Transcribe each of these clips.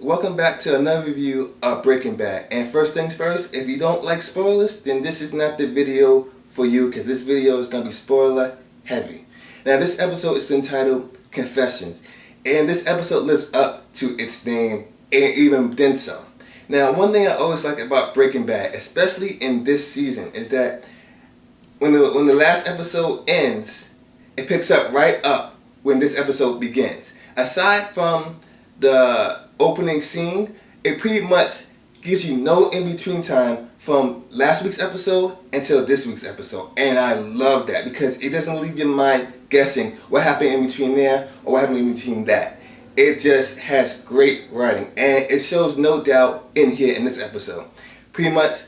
welcome back to another review of Breaking Bad. And first things first, if you don't like spoilers, then this is not the video for you, because this video is going to be spoiler heavy. Now this episode is entitled Confessions, and this episode lives up to its name and even then some. Now one thing I always like about Breaking Bad, especially in this season, is that when the last episode ends, it picks up right up when this episode begins. Aside from the opening scene, it pretty much gives you no in-between time from last week's episode until this week's episode. And I love that because it doesn't leave your mind guessing what happened in between there or what happened in between that. It just has great writing, and it shows no doubt in here in this episode. Pretty much,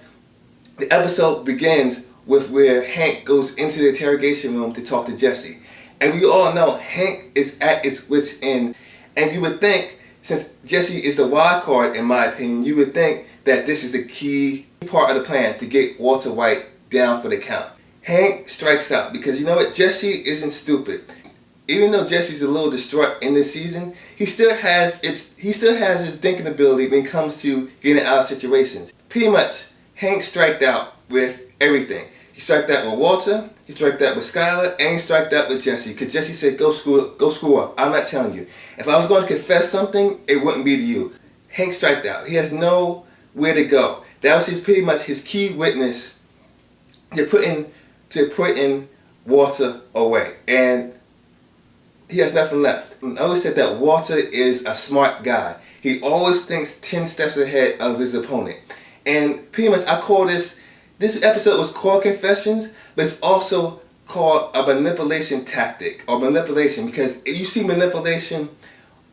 the episode begins with where Hank goes into the interrogation room to talk to Jesse. And we all know Hank is at its wit's end. And you would think, since Jesse is the wild card, in my opinion, you would think that this is the key part of the plan to get Walter White down for the count. Hank strikes out because you know what? Jesse isn't stupid. Even though Jesse's a little distraught in this season, he still has his thinking ability when it comes to getting out of situations. Pretty much, Hank striked out with everything. He striked out with Walter, he striked out with Skyler, and he striked out with Jesse. Because Jesse said, go screw up. I'm not telling you. If I was going to confess something, it wouldn't be to you. Hank striked out. He has nowhere to go. That was pretty much his key witness to putting Walter away. And he has nothing left. I always said that Walter is a smart guy. He always thinks 10 steps ahead of his opponent. And pretty much I call this episode was called Confessions, but it's also called a manipulation tactic or manipulation, because you see manipulation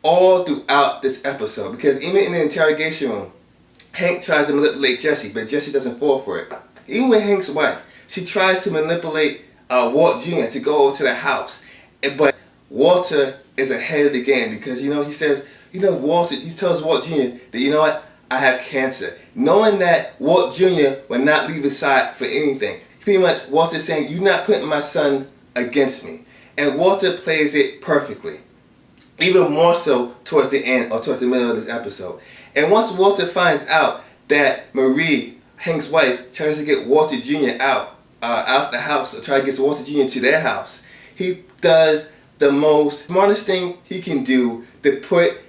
all throughout this episode. Because even in the interrogation room, Hank tries to manipulate Jesse, but Jesse doesn't fall for it. Even with Hank's wife, she tries to manipulate Walt Jr. to go over to the house, but Walter is ahead of the game because he says, Walter, he tells Walt Jr. that you know what, I have cancer, knowing that Walt Jr. would not leave his side for anything. Pretty much, Walter's saying, you're not putting my son against me. And Walter plays it perfectly. Even more so towards the end or towards the middle of this episode. And once Walter finds out that Marie, Hank's wife, tries to get Walter Jr. out the house, or try to get Walter Jr. to their house, he does the most smartest thing he can do to put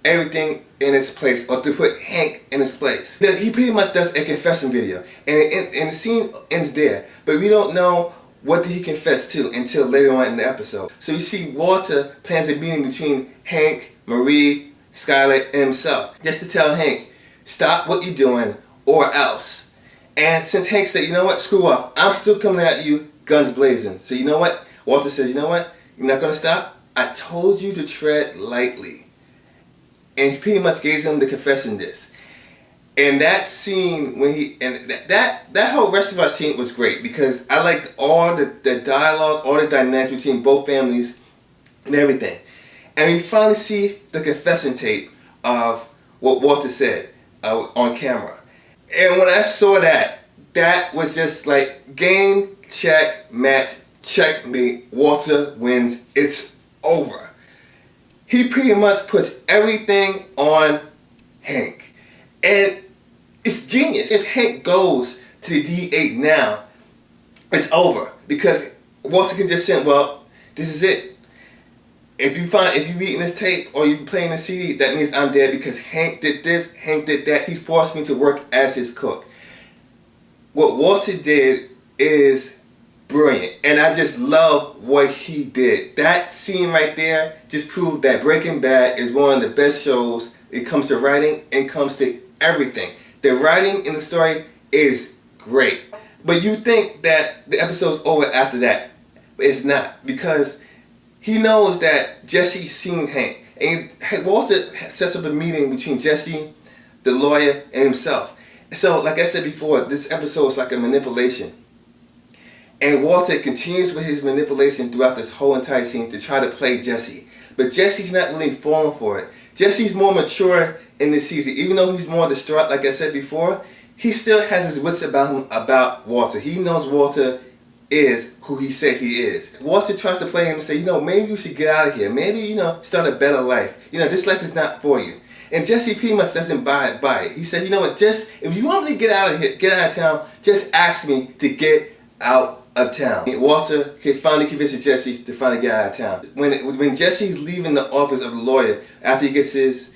everything in its place, or to put Hank in his place. He pretty much does a confession video, and the scene ends there, but we don't know what did he confess to until later on in the episode. So you see Walter plans a meeting between Hank, Marie, Skyler, and himself, just to tell Hank, stop what you're doing or else. And since Hank said, you know what, screw off, I'm still coming at you guns blazing. So you know what, Walter says, you know what, you're not going to stop? I told you to tread lightly. And he pretty much gave him the confession disc. And that scene, that whole rest of our scene was great because I liked all the dialogue, all the dynamics between both families and everything. And we finally see the confession tape of what Walter said on camera. And when I saw that was just like game, check, match, checkmate, Walter wins, it's over. He pretty much puts everything on Hank. And it's genius. If Hank goes to the D.E.A. now, it's over. Because Walter can just say, well, this is it. If you're reading this tape or you're playing the CD, that means I'm dead because Hank did this, Hank did that. He forced me to work as his cook. What Walter did is brilliant, and I just love what he did. That scene right there just proved that Breaking Bad is one of the best shows. It comes to writing and comes to everything. The writing in the story is great, but you think that the episode's over after that, but it's not, because he knows that Jesse's seen Hank, and Walter sets up a meeting between Jesse, the lawyer, and himself. So, like I said before, this episode is like a manipulation. And Walter continues with his manipulation throughout this whole entire scene to try to play Jesse. But Jesse's not really falling for it. Jesse's more mature in this season. Even though he's more distraught, like I said before, he still has his wits about him about Walter. He knows Walter is who he said he is. Walter tries to play him and say, maybe you should get out of here. Maybe, start a better life. This life is not for you. And Jesse pretty much doesn't buy it. He said, you know what, just if you want me to get out of here, get out of town, just ask me to get out of town. Walter finally convinces Jesse to finally get out of town. When Jesse's leaving the office of the lawyer after he gets his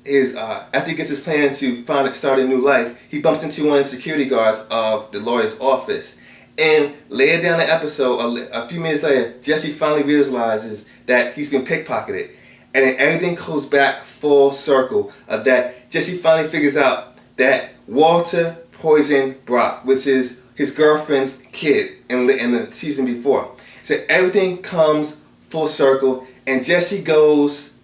plan to start a new life, he bumps into one of the security guards of the lawyer's office. And later down the episode, a few minutes later, Jesse finally realizes that he's been pickpocketed. And then everything goes back full circle of that. Jesse finally figures out that Walter poisoned Brock, which is his girlfriend's kid in the season before. So everything comes full circle and Jesse goes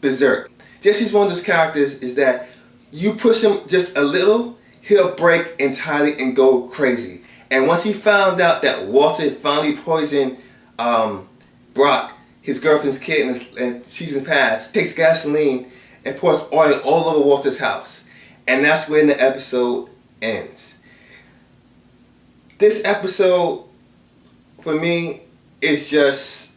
berserk. Jesse's one of those characters is that you push him just a little, he'll break entirely and go crazy. And once he found out that Walter finally poisoned Brock, his girlfriend's kid in seasons past, takes gasoline and pours oil all over Walter's house. And that's when the episode ends. This episode, for me, is just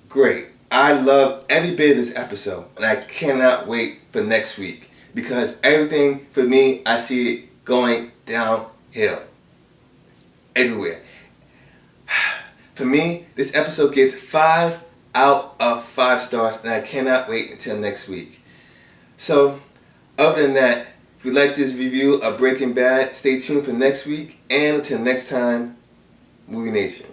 great. I love every bit of this episode, and I cannot wait for next week because everything, for me, I see it going downhill everywhere. For me, this episode gets 5 out of 5 stars, and I cannot wait until next week. So, other than that, if you like this review of Breaking Bad, stay tuned for next week, and until next time, Movie Nation.